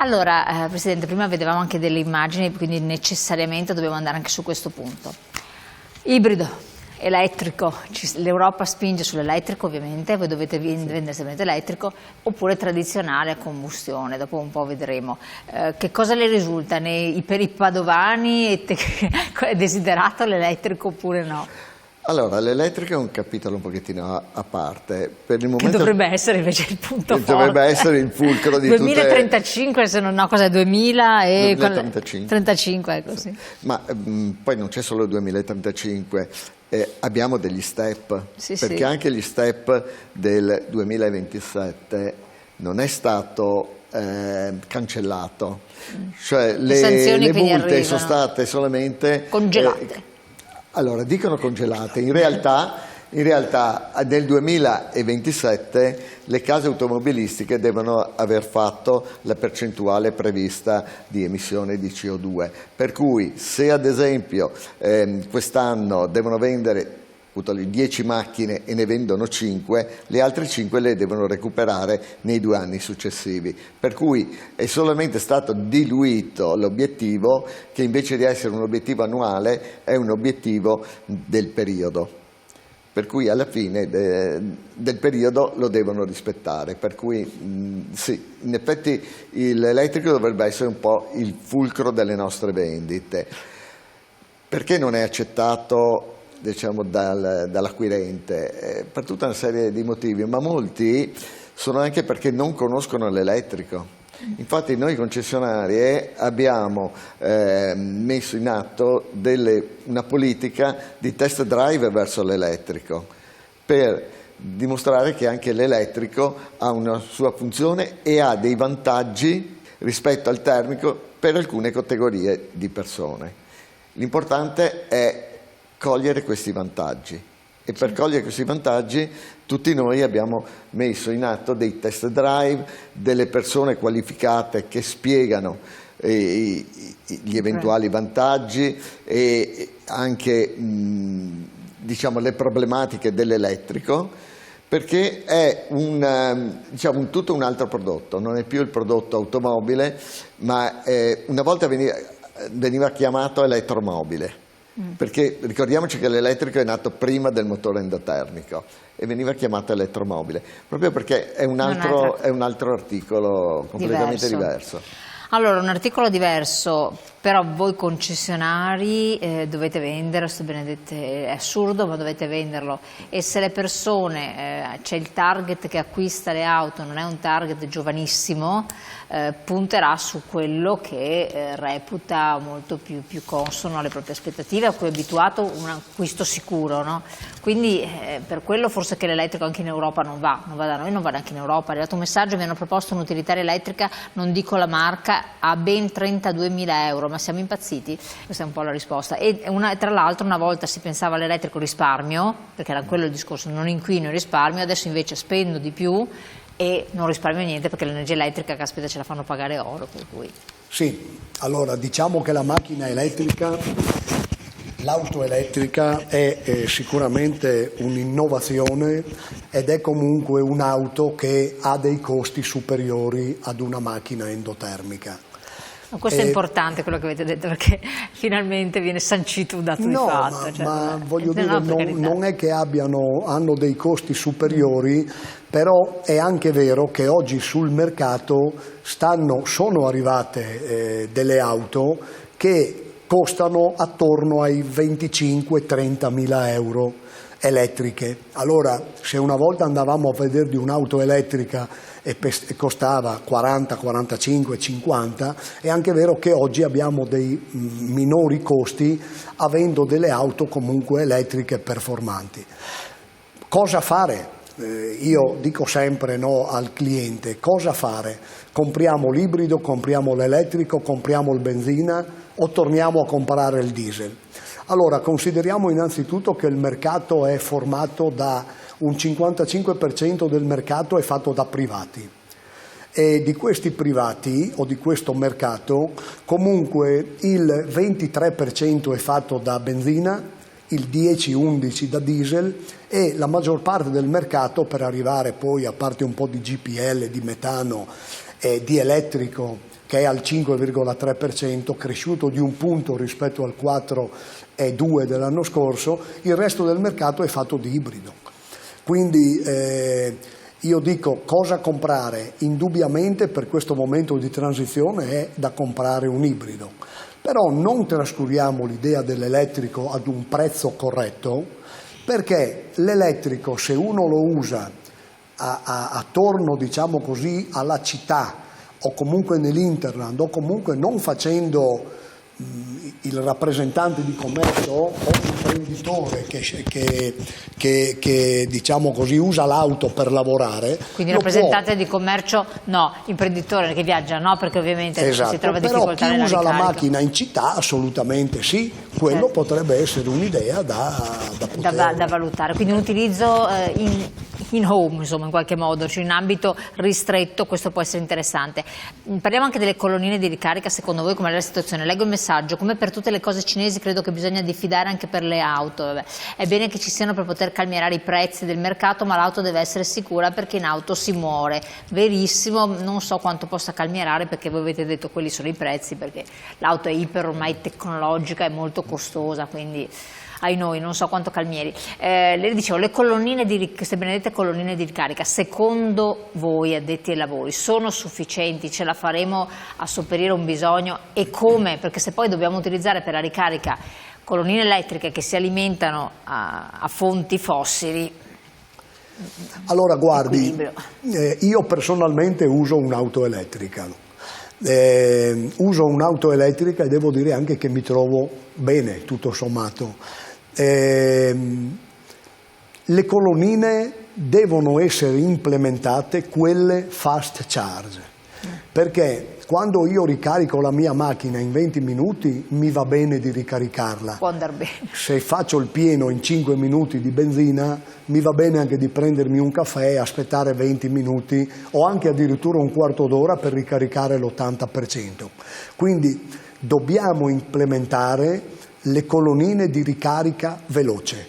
Allora, Presidente, prima vedevamo anche delle immagini, quindi necessariamente dobbiamo andare anche su questo punto. Ibrido, elettrico, l'Europa spinge sull'elettrico ovviamente, voi dovete vendere sempre elettrico, oppure tradizionale a combustione, dopo un po' vedremo. Che cosa le risulta? Per i padovani è desiderato l'elettrico oppure no? Allora, l'elettrico è un capitolo un pochettino a parte. Per il momento, che dovrebbe essere invece il punto forte. Dovrebbe essere il fulcro di 2035, se non no, cosa 2035. 35, ecco, sì. Ma poi non c'è solo il 2035, abbiamo degli step, sì, perché sì. Anche gli step del 2027 non è stato cancellato. Cioè le multe sono state solamente congelate. Allora, dicono congelate, in realtà nel 2027 le case automobilistiche devono aver fatto la percentuale prevista di emissione di CO2, per cui se ad esempio quest'anno devono vendere 10 macchine e ne vendono 5, le altre 5 le devono recuperare nei 2 anni successivi, per cui è solamente stato diluito l'obiettivo, che invece di essere un obiettivo annuale è un obiettivo del periodo, per cui alla fine del periodo lo devono rispettare, per cui sì, in effetti l'elettrico dovrebbe essere un po' il fulcro delle nostre vendite. Perché non è accettato, diciamo, dall'acquirente? Per tutta una serie di motivi, ma molti sono anche perché non conoscono l'elettrico. Infatti noi concessionarie abbiamo messo in atto una politica di test drive verso l'elettrico, per dimostrare che anche l'elettrico ha una sua funzione e ha dei vantaggi rispetto al termico per alcune categorie di persone. L'importante è cogliere questi vantaggi, e per cogliere questi vantaggi tutti noi abbiamo messo in atto dei test drive, delle persone qualificate che spiegano gli eventuali vantaggi e anche diciamo, le problematiche dell'elettrico, perché è tutto un altro prodotto, non è più il prodotto automobile, ma una volta veniva chiamato elettromobile. Perché ricordiamoci che l'elettrico è nato prima del motore endotermico e veniva chiamato elettromobile, proprio perché è un altro articolo completamente diverso. Allora, un articolo diverso, però voi concessionari dovete vendere, è assurdo, ma dovete venderlo, e se le persone, c'è il target che acquista le auto, non è un target giovanissimo, punterà su quello che reputa molto più consono alle proprie aspettative, a cui è abituato un acquisto sicuro, no? Quindi per quello forse che l'elettrico anche in Europa non va da noi, non va neanche in Europa. È arrivato un messaggio, mi hanno proposto un'utilitaria elettrica, non dico la marca, a ben 32.000 euro, ma siamo impazziti? Questa è un po' la risposta. E tra l'altro una volta si pensava all'elettrico risparmio, perché era quello il discorso, non inquino e risparmio, adesso invece spendo di più e non risparmio niente perché l'energia elettrica, caspita, ce la fanno pagare oro, per cui. Sì, allora diciamo che la macchina elettrica, l'auto elettrica è sicuramente un'innovazione ed è comunque un'auto che ha dei costi superiori ad una macchina endotermica. Ma questo è importante quello che avete detto, perché finalmente viene sancito un dato di fatto. Ma voglio dire, non è che hanno dei costi superiori, però è anche vero che oggi sul mercato sono arrivate delle auto che costano attorno ai 25-30 mila euro elettriche. Allora, se una volta andavamo a vedere di un'auto elettrica e costava 40, 45, 50, è anche vero che oggi abbiamo dei minori costi avendo delle auto comunque elettriche performanti. Cosa fare? Io dico sempre no al cliente, cosa fare? Compriamo l'ibrido, compriamo l'elettrico, compriamo il benzina o torniamo a comprare il diesel? Allora, consideriamo innanzitutto che il mercato è formato da un 55% del mercato è fatto da privati, e di questi privati o di questo mercato comunque il 23% è fatto da benzina, il 10-11% da diesel, e la maggior parte del mercato, per arrivare poi, a parte un po' di GPL, di metano di elettrico che è al 5,3%, cresciuto di un punto rispetto al 4,2% dell'anno scorso. Il resto del mercato è fatto di ibrido. Quindi io dico, cosa comprare? Indubbiamente per questo momento di transizione è da comprare un ibrido, però non trascuriamo l'idea dell'elettrico ad un prezzo corretto, perché l'elettrico, se uno lo usa attorno, diciamo così, alla città, o comunque nell'Interland, o comunque non facendo il rappresentante di commercio o l'imprenditore che diciamo così usa l'auto per lavorare. Quindi rappresentante di commercio no, imprenditore che viaggia no, perché ovviamente esatto, si trova però difficoltà chi nella usa ricarica. la macchina in città assolutamente sì, quello potrebbe essere un'idea da valutare, quindi un utilizzo in home, insomma, in qualche modo, cioè in ambito ristretto, questo può essere interessante. Parliamo anche delle colonnine di ricarica. Secondo voi com'è la situazione? Leggo il messaggio: come per tutte le cose cinesi credo che bisogna diffidare anche per le auto. Vabbè. È bene che ci siano per poter calmierare i prezzi del mercato, ma l'auto deve essere sicura perché in auto si muore. Verissimo, non so quanto possa calmierare, perché voi avete detto quelli sono i prezzi, perché l'auto è iper ormai tecnologica e molto costosa, quindi ai noi, non so quanto calmieri. Le dicevo, le colonnine queste benedette colonnine di ricarica, secondo voi addetti ai lavori, sono sufficienti? Ce la faremo a sopperire un bisogno? E come? Perché se poi dobbiamo utilizzare per la ricarica colonnine elettriche che si alimentano a fonti fossili. Allora guardi, io personalmente uso un'auto elettrica. Uso un'auto elettrica e devo dire anche che mi trovo bene, tutto sommato. Le colonnine devono essere implementate, quelle fast charge, perché quando io ricarico la mia macchina in 20 minuti mi va bene di ricaricarla. Può andare bene. Se faccio il pieno in 5 minuti di benzina mi va bene anche di prendermi un caffè e aspettare 20 minuti o anche addirittura un quarto d'ora per ricaricare l'80%. Quindi dobbiamo implementare le colonnine di ricarica veloce.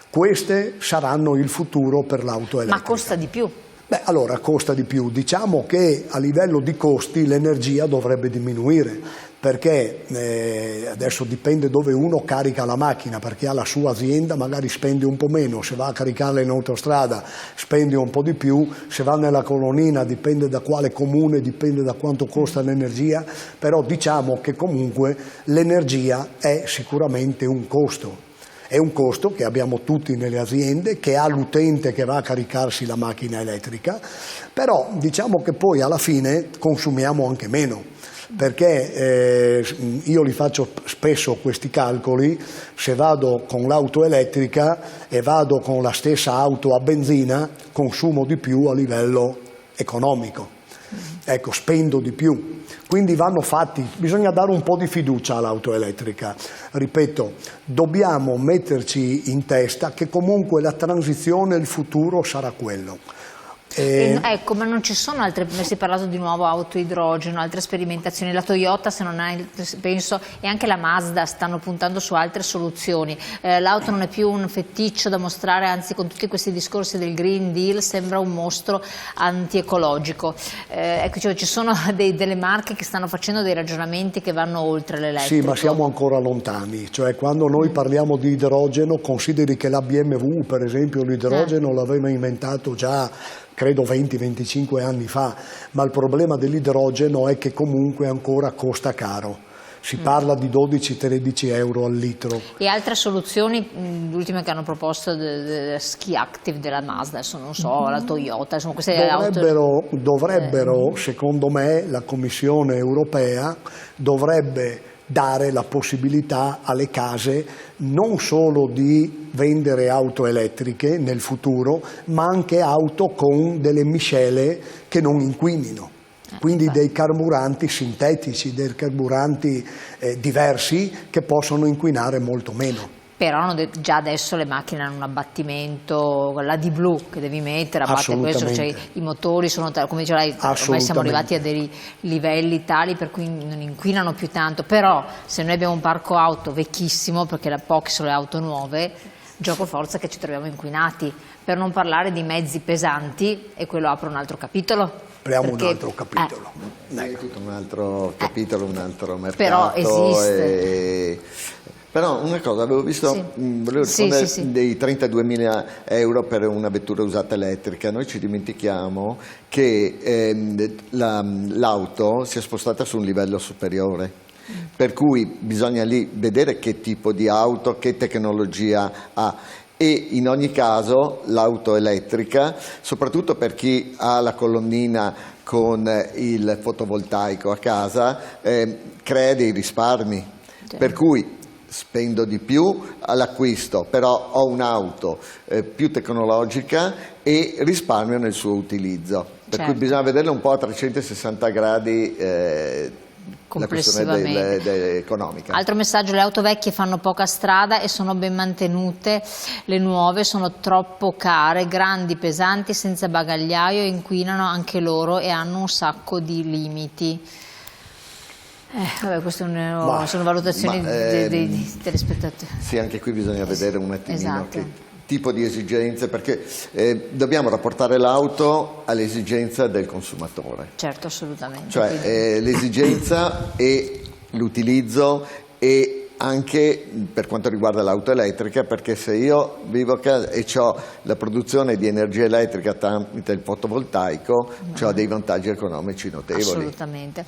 Queste saranno il futuro per l'auto elettrica. Ma costa di più? Beh, allora costa di più. Diciamo che a livello di costi l'energia dovrebbe diminuire, perché adesso dipende dove uno carica la macchina, perché ha la sua azienda magari spende un po' meno, se va a caricarla in autostrada spende un po' di più, se va nella colonnina dipende da quale comune, dipende da quanto costa l'energia, però diciamo che comunque l'energia è sicuramente un costo. È un costo che abbiamo tutti nelle aziende, che ha l'utente che va a caricarsi la macchina elettrica, però diciamo che poi alla fine consumiamo anche meno, perché io li faccio spesso questi calcoli. Se vado con l'auto elettrica e vado con la stessa auto a benzina consumo di più a livello economico. Ecco, spendo di più. Quindi bisogna dare un po' di fiducia all'auto elettrica. Ripeto, dobbiamo metterci in testa che comunque la transizione, il futuro sarà quello. Ecco, ma non ci sono altre, si è parlato di nuovo auto idrogeno, altre sperimentazioni, la Toyota se non hai, penso, e anche la Mazda stanno puntando su altre soluzioni. L'auto non è più un feticcio da mostrare, anzi con tutti questi discorsi del Green Deal sembra un mostro antiecologico. Ecco, cioè, ci sono delle marche che stanno facendo dei ragionamenti che vanno oltre l'elettrico. Sì, ma siamo ancora lontani, cioè quando noi parliamo di idrogeno, consideri che la BMW per esempio l'idrogeno l'aveva inventato già credo 20-25 anni fa, ma il problema dell'idrogeno è che comunque ancora costa caro. Si parla di 12-13 euro al litro. E altre soluzioni, l'ultima che hanno proposto Ski Active della Mazda, adesso non so, la Toyota, insomma queste dovrebbero, secondo me, la Commissione europea dovrebbe dare la possibilità alle case non solo di vendere auto elettriche nel futuro, ma anche auto con delle miscele che non inquinino. Quindi dei carburanti sintetici, dei carburanti diversi che possono inquinare molto meno. Però già adesso le macchine hanno un abbattimento, la D-Blu che devi mettere, abbatte questo, cioè, i motori sono, come dicevi, ormai siamo arrivati a dei livelli tali per cui non inquinano più tanto, però se noi abbiamo un parco auto vecchissimo, perché poche sono le auto nuove, gioco forza che ci troviamo inquinati, per non parlare di mezzi pesanti, e quello apre un altro capitolo. apriamo un altro capitolo. È tutto un altro capitolo, un altro mercato. Però esiste. Però una cosa, avevo visto, volevo rispondere dei 32.000 euro per una vettura usata elettrica. Noi ci dimentichiamo che l'auto si è spostata su un livello superiore, per cui bisogna lì vedere che tipo di auto, che tecnologia ha. E in ogni caso l'auto elettrica, soprattutto per chi ha la colonnina con il fotovoltaico a casa, crea dei risparmi, per cui spendo di più all'acquisto, però ho un'auto più tecnologica e risparmio nel suo utilizzo. Per cui bisogna vederlo un po' a 360 gradi la questione economica. Altro messaggio: le auto vecchie fanno poca strada e sono ben mantenute, le nuove sono troppo care, grandi, pesanti, senza bagagliaio, inquinano anche loro e hanno un sacco di limiti. Vabbè, queste sono valutazioni dei telespettatori. Sì, anche qui bisogna vedere un attimino che tipo di esigenze, perché dobbiamo rapportare l'auto all'esigenza del consumatore. Certo, assolutamente. Cioè l'esigenza e l'utilizzo, e anche per quanto riguarda l'auto elettrica, perché se io vivo a casa e ho la produzione di energia elettrica tramite il fotovoltaico, ho dei vantaggi economici notevoli. Assolutamente.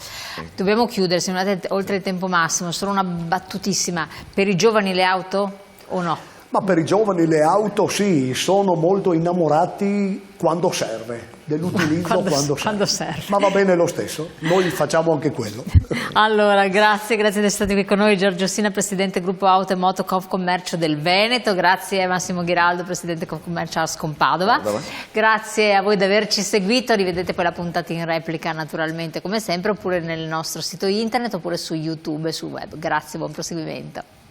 Dobbiamo chiudere, siamo andati oltre il tempo massimo. Solo una battutissima: per i giovani le auto o no? Ma per i giovani le auto sì, sono molto innamorati quando serve, dell'utilizzo quando serve. Ma va bene lo stesso, noi facciamo anche quello. Allora, grazie di essere stati qui con noi. Giorgio Sina, Presidente Gruppo Auto e Moto Confcommercio del Veneto. Grazie a Massimo Ghiraldo, Presidente Confcommercio Ascom Padova. Grazie a voi di averci seguito. Rivedete poi la puntata in replica naturalmente come sempre, oppure nel nostro sito internet, oppure su YouTube e sul web. Grazie, buon proseguimento.